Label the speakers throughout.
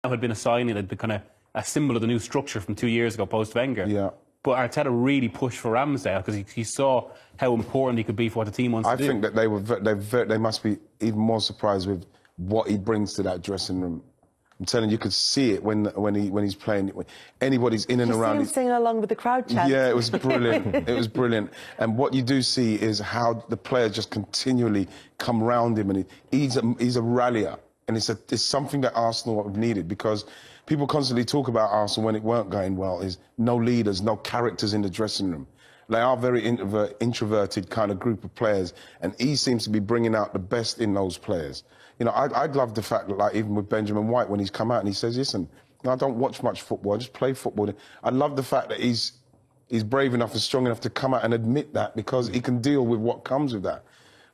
Speaker 1: had been a signing that had been kind of a symbol of the new structure from 2 years ago, post-Wenger.
Speaker 2: Yeah.
Speaker 1: But Arteta really pushed for Ramsdale because he saw how important he could be for what the team wants to do.
Speaker 2: I think that they must be even more surprised with what he brings to that dressing room. I'm telling you, you could see it when he's playing. Anybody's in and around.
Speaker 3: You see him singing along with the crowd chant.
Speaker 2: Yeah, it was brilliant. It was brilliant. And what you do see is how the players just continually come round him, and he's a rallier. And it's something that Arsenal have needed, because people constantly talk about Arsenal when it weren't going well, is no leaders, no characters in the dressing room. They are very introverted kind of group of players, and he seems to be bringing out the best in those players. You know, I'd love the fact that, like, even with Benjamin White, when he's come out and he says, listen, I don't watch much football, I just play football. I love the fact that he's brave enough and strong enough to come out and admit that, because he can deal with what comes with that.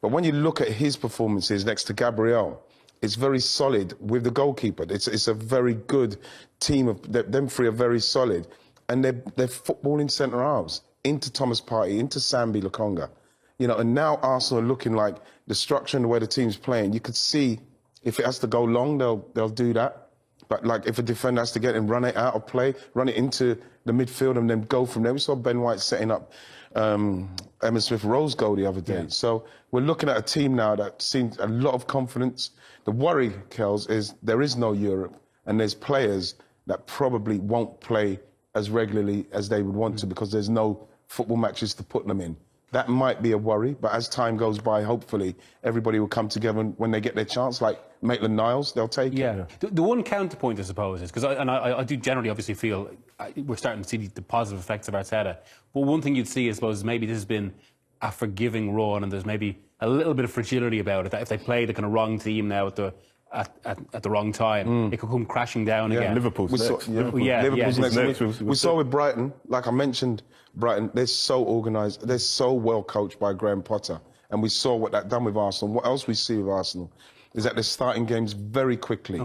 Speaker 2: But when you look at his performances next to Gabriel, it's very solid with the goalkeeper. It's a very good team of them three are very solid, and they're footballing centre halves into Thomas Partey, into Sambi Lokonga, you know. And now Arsenal are looking like the structure and the way the team's playing. You could see if it has to go long, they'll do that. But like if a defender has to get and run it out of play, run it into the midfield and then go from there. We saw Ben White setting up Emile Smith Rowe's goal the other day. Yeah. So we're looking at a team now that seems a lot of confidence. The worry, Kels, is there is no Europe, and there's players that probably won't play as regularly as they would want to, because there's no football matches to put them in. That might be a worry, but as time goes by, hopefully everybody will come together, and when they get their chance, like Maitland-Niles, they'll take it.
Speaker 1: The one counterpoint, I suppose, is, because I do generally obviously feel we're starting to see the positive effects of Arteta, but one thing you'd see, I suppose, is maybe this has been a forgiving run, and there's maybe a little bit of fragility about it, that if they play the kind of wrong team now at the wrong time, it could come crashing down again.
Speaker 4: Liverpool's next.
Speaker 2: Liverpool's next. We saw with Brighton, like I mentioned, Brighton, they're so organised, they're so well coached by Graham Potter, and we saw what that done with Arsenal. What else we see with Arsenal is that they're starting games very quickly.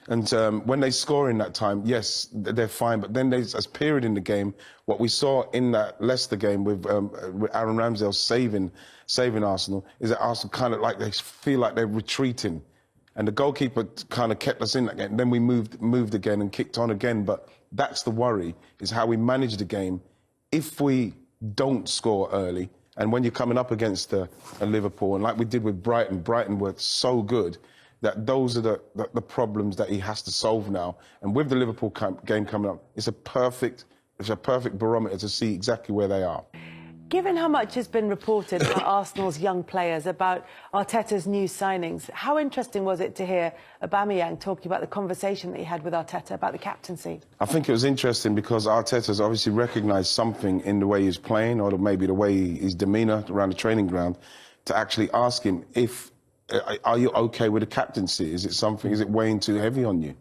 Speaker 2: And when they score in that time, yes, they're fine, but then there's a period in the game, what we saw in that Leicester game with Aaron Ramsdale saving Arsenal, is that Arsenal kind of like, they feel like they're retreating. And the goalkeeper kind of kept us in that game. Then we moved again and kicked on again. But that's the worry, is how we manage the game if we don't score early. And when you're coming up against a Liverpool, and like we did with Brighton were so good that those are the problems that he has to solve now. And with the Liverpool game coming up, it's a perfect barometer to see exactly where they are.
Speaker 3: Given how much has been reported about Arsenal's young players, about Arteta's new signings, how interesting was it to hear Aubameyang talking about the conversation that he had with Arteta about the captaincy?
Speaker 2: I think it was interesting because Arteta's obviously recognised something in the way he's playing, or maybe the way his demeanour around the training ground, to actually ask him are you okay with the captaincy? Is it weighing too heavy on you?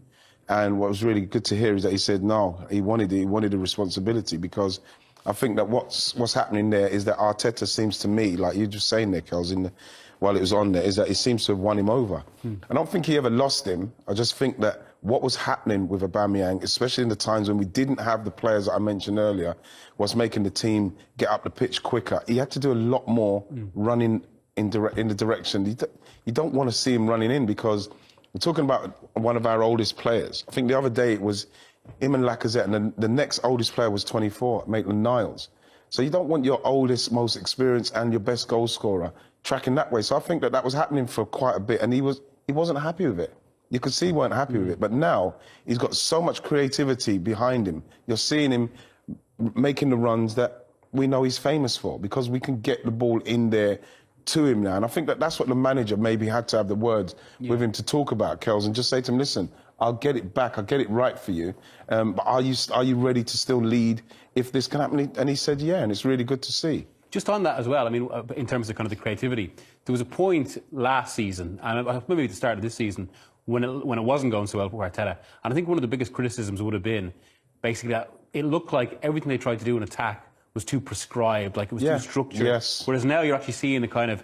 Speaker 2: And what was really good to hear is that he said no, he wanted the responsibility, because I think that what's happening there is that Arteta seems to me, like you just saying there, Kels, while it was on there, is that he seems to have won him over. I don't think he ever lost him. I just think that what was happening with Aubameyang, especially in the times when we didn't have the players that I mentioned earlier, was making the team get up the pitch quicker. He had to do a lot more running in the direction. You don't want to see him running in, because we're talking about one of our oldest players. I think the other day it was him and Lacazette, and the next oldest player was 24, Maitland-Niles. So you don't want your oldest, most experienced and your best goal scorer tracking that way. So I think that was happening for quite a bit, and he wasn't happy with it. You could see he weren't happy with it. But now he's got so much creativity behind him. You're seeing him making the runs that we know he's famous for, because we can get the ball in there to him now. And I think that's what the manager maybe had to have the words with him to talk about, Kels, and just say to him, listen, I'll get it back, I'll get it right for you, but are you ready to still lead if this can happen? And he said, yeah, and it's really good to see. Just on that as well, I mean, in terms of kind of the creativity, there was a point last season, and maybe at the start of this season, when it wasn't going so well for Arteta, and I think one of the biggest criticisms would have been basically that it looked like everything they tried to do in attack was too prescribed, like it was too structured. Yes.
Speaker 1: Whereas now you're actually seeing the kind of,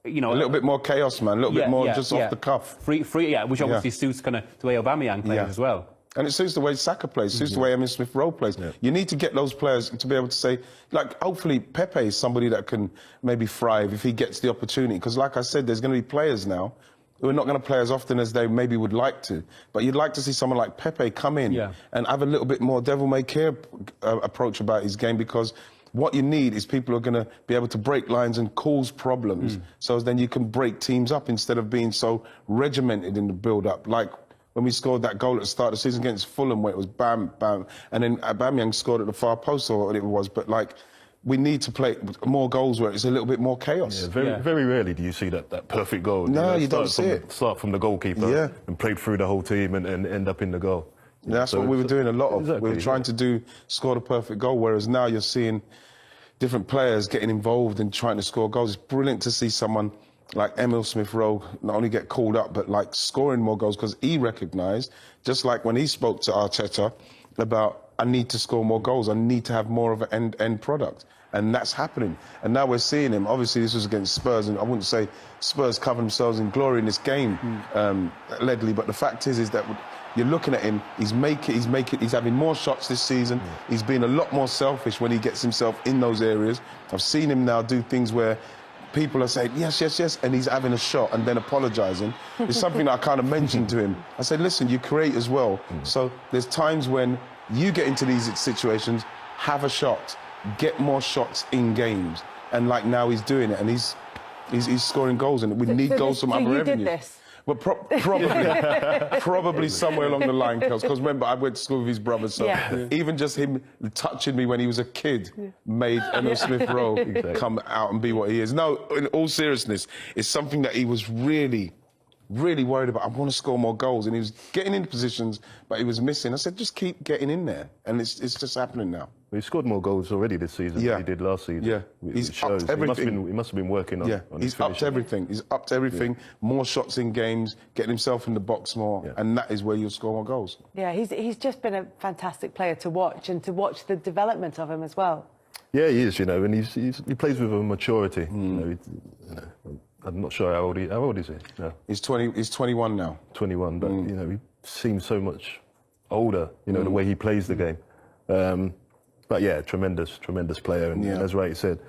Speaker 1: you know,
Speaker 2: a little bit more chaos, man. A little bit more just off the cuff.
Speaker 1: Free, which obviously suits kind of the way Aubameyang plays as well.
Speaker 2: And it suits the way Saka plays, suits the way Emile Smith Rowe plays. You need to get those players to be able to say, like, hopefully Pepe is somebody that can maybe thrive if he gets the opportunity. Because like I said, there's going to be players now who are not going to play as often as they maybe would like to. But you'd like to see someone like Pepe come in and have a little bit more devil-may-care approach about his game, because what you need is people who are going to be able to break lines and cause problems, so then you can break teams up instead of being so regimented in the build-up. Like when we scored that goal at the start of the season against Fulham, where it was bam, bam, and then Aubameyang scored at the far post, or what it was. But like, we need to play more goals where it's a little bit more chaos.
Speaker 4: Yeah, very rarely do you see that perfect goal.
Speaker 2: No, you don't see it.
Speaker 4: Start from the goalkeeper and played through the whole team and end up in the goal.
Speaker 2: Yeah, that's what we were doing a lot of. Exactly, we were trying to score the perfect goal, whereas now you're seeing different players getting involved in trying to score goals. It's brilliant to see someone like Auba Smith Rowe not only get called up, but like scoring more goals, because he recognised, just like when he spoke to Arteta about, I need to score more goals, I need to have more of an end product. And that's happening. And now we're seeing him. Obviously, this was against Spurs, and I wouldn't say Spurs covered themselves in glory in this game, Ledley, but the fact is that you're looking at him, he's having more shots this season. He's been a lot more selfish when he gets himself in those areas. I've seen him now do things where people are saying, yes, yes, yes, and he's having a shot and then apologising. It's something that I kind of mentioned to him. I said, listen, you create as well. So there's times when you get into these situations, have a shot, get more shots in games. And like now he's doing it, and he's scoring goals, and we need goals from other avenues.
Speaker 3: You did this?
Speaker 2: Well, probably somewhere along the line, because remember, I went to school with his brother, so even just him touching me when he was a kid made Emile Smith Rowe come out and be what he is. No, in all seriousness, it's something that he was really worried about. I want to score more goals, and he was getting into positions, but he was missing. I said, just keep getting in there, and it's just happening now.
Speaker 4: He scored more goals already this season than he did last season.
Speaker 2: Yeah, he's upped everything.
Speaker 4: He must have been working on. On
Speaker 2: he's upped everything. He's upped everything. More shots in games, getting himself in the box more, and that is where you'll score more goals. Yeah,
Speaker 3: he's just been a fantastic player to watch, and to watch the development of him as well.
Speaker 4: Yeah, he is, and he plays with a maturity. I'm not sure how old is he? No.
Speaker 2: He's 21 now.
Speaker 4: 21, but he seems so much older. The way he plays the game. But yeah, tremendous player, and as Wright said,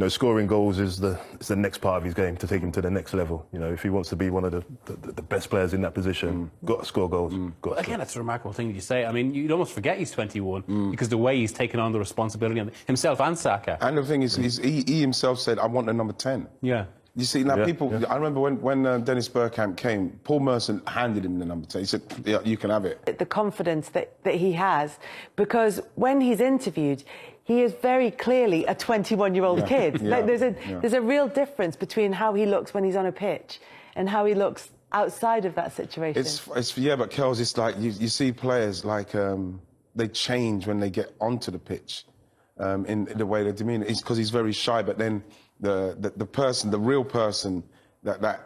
Speaker 4: scoring goals is the next part of his game to take him to the next level. If he wants to be one of the best players in that position, got to score goals.
Speaker 1: Again, that's a remarkable thing that you say. I mean, you'd almost forget he's 21 because the way he's taken on the responsibility on himself and Saka.
Speaker 2: And the thing is, he himself said, "I want the number 10."
Speaker 1: Yeah.
Speaker 2: You see, now people, I remember when Dennis Bergkamp came, Paul Merson handed him the number 10. He said, yeah, you can have it.
Speaker 3: The confidence that he has, because when he's interviewed, he is very clearly a 21-year-old kid. Like, there's a real difference between how he looks when he's on a pitch and how he looks outside of that situation.
Speaker 2: But Kels, it's like you see players like they change when they get onto the pitch in the way they demean. It's because he's very shy, but then the real person, the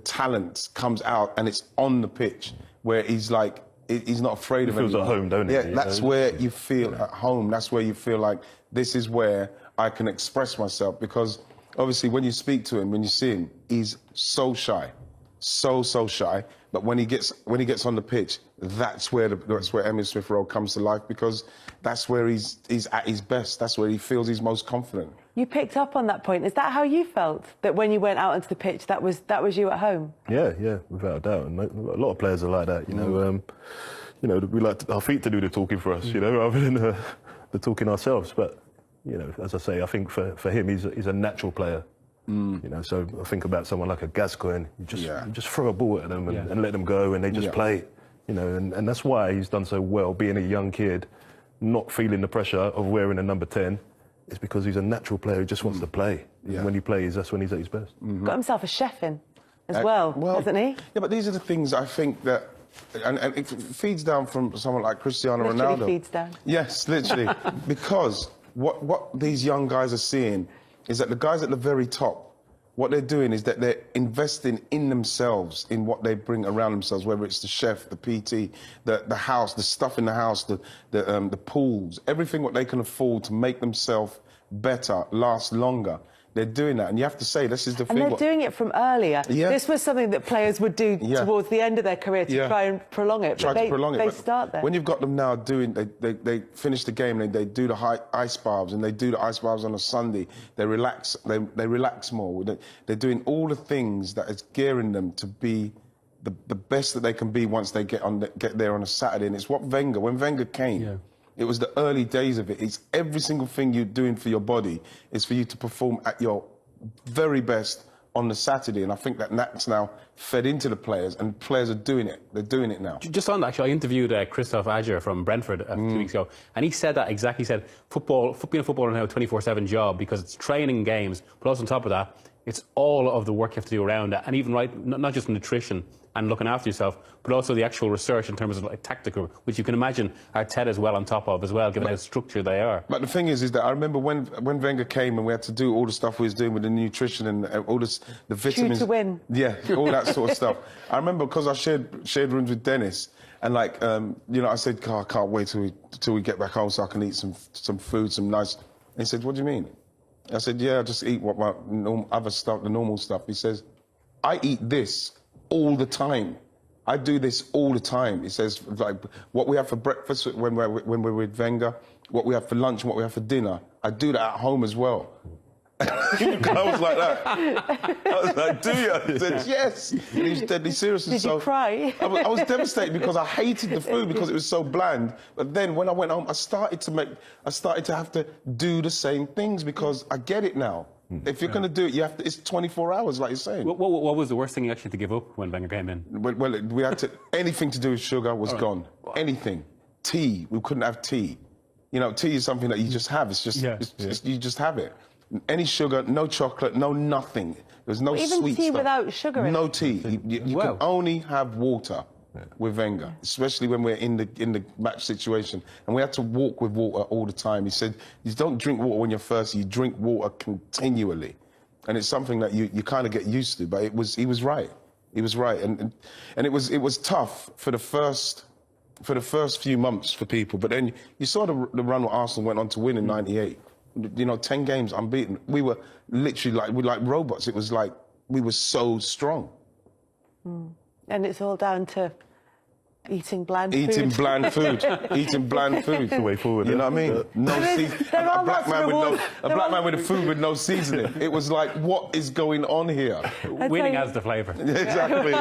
Speaker 2: talent comes out, and it's on the pitch where he's like, he's not afraid of anything.
Speaker 4: He feels at home, don't he?
Speaker 2: Yeah, that's where you feel at home. That's where you feel like, this is where I can express myself, because obviously when you speak to him, when you see him, he's so shy, so shy. But when he gets on the pitch, that's where Emile Smith Rowe comes to life, because that's where he's at his best. That's where he feels he's most confident.
Speaker 3: You picked up on that point. Is that how you felt, that when you went out onto the pitch, that was you at home? Yeah,
Speaker 4: without a doubt. And a lot of players are like that. We like our feet to do the talking for us, rather than the talking ourselves. But as I say, I think for him, he's a natural player. So I think about someone like a Gascoigne. You just throw a ball at them and let them go, and they just play. And that's why he's done so well, being a young kid, not feeling the pressure of wearing a number 10. It's because he's a natural player who just wants to play. And when he plays, that's when he's at his best.
Speaker 3: Got himself a chef in as well, hasn't he?
Speaker 2: Yeah, but these are the things I think that, and it feeds down from someone like Cristiano Ronaldo.
Speaker 3: Literally feeds down.
Speaker 2: Yes, literally. Because what these young guys are seeing is that the guys at the very top, what they're doing is that they're investing in themselves, in what they bring around themselves, whether it's the chef, the PT, the house, the stuff in the house, the pools, everything what they can afford to make themselves better, last longer. They're doing that, and you have to say this is the thing.
Speaker 3: And they're doing it from earlier.
Speaker 2: Yeah.
Speaker 3: This was something that players would do towards the end of their career to try and prolong it. They start there.
Speaker 2: When you've got them now doing, they finish the game, they do the ice baths, and they do the ice baths on a Sunday. They relax. They relax more. They're doing all the things that is gearing them to be the best that they can be once they get there on a Saturday. And it's what when Wenger came. Yeah. It was the early days of it. It's every single thing you're doing for your body is for you to perform at your very best on the Saturday. And I think that's now fed into the players, and players are doing it. They're doing it now.
Speaker 1: Just on that, actually, I interviewed Christoph Ager from Brentford a few weeks ago, and he said that exactly. He said, being a footballer now, a 24/7 job, because it's training games, but also on top of that, it's all of the work you have to do around it, and even not just nutrition and looking after yourself, but also the actual research in terms of like tactical, which you can imagine Arteta is well on top of as well, given how structured they are. But
Speaker 2: the thing is that I remember when Wenger came and we had to do all the stuff we was doing with the nutrition and all the vitamins.
Speaker 3: Due to win.
Speaker 2: Yeah, all that sort of stuff. I remember because I shared rooms with Dennis, and I said, I can't wait till we get back home so I can eat some food, some nice. And he said, what do you mean? I said, yeah, I just eat what my other stuff, the normal stuff. He says, I eat this all the time. I do this all the time. He says, like, what we have for breakfast when we're with Wenger, what we have for lunch and what we have for dinner, I do that at home as well. I was like that. I was like, do you? I said, yes. And he was deadly serious.
Speaker 3: Did you cry?
Speaker 2: I was devastated because I hated the food because it was so bland. But then when I went home, I started to have to do the same things because I get it now. If you're going to do it, you have to. It's 24 hours, like you're saying.
Speaker 1: What was the worst thing you actually had to give up when Wenger came in?
Speaker 2: Well, we had to. Anything to do with sugar was gone. Anything. Tea. We couldn't have tea. You know, tea is something that you just have. It's just you just have it. Any sugar, no chocolate, no nothing. There's no sweet stuff.
Speaker 3: Even tea without sugar in it?
Speaker 2: No tea. You can only have water with Wenger, especially when we're in the match situation. And we had to walk with water all the time. He said, you don't drink water when you're thirsty, you drink water continually. And it's something that you kind of get used to, but he was right. He was right. And it was tough for the first few months for people. But then you saw the run where Arsenal went on to win in '98. 10 games unbeaten. We were literally like robots. It was like we were so strong.
Speaker 3: And it's all down to eating bland food.
Speaker 2: Eating bland food. Eating bland food.
Speaker 4: The way forward.
Speaker 2: You know what I mean? No seasoning. A black man with food with no seasoning. It was like, what is going on here?
Speaker 1: Winning has the flavour.
Speaker 2: Exactly.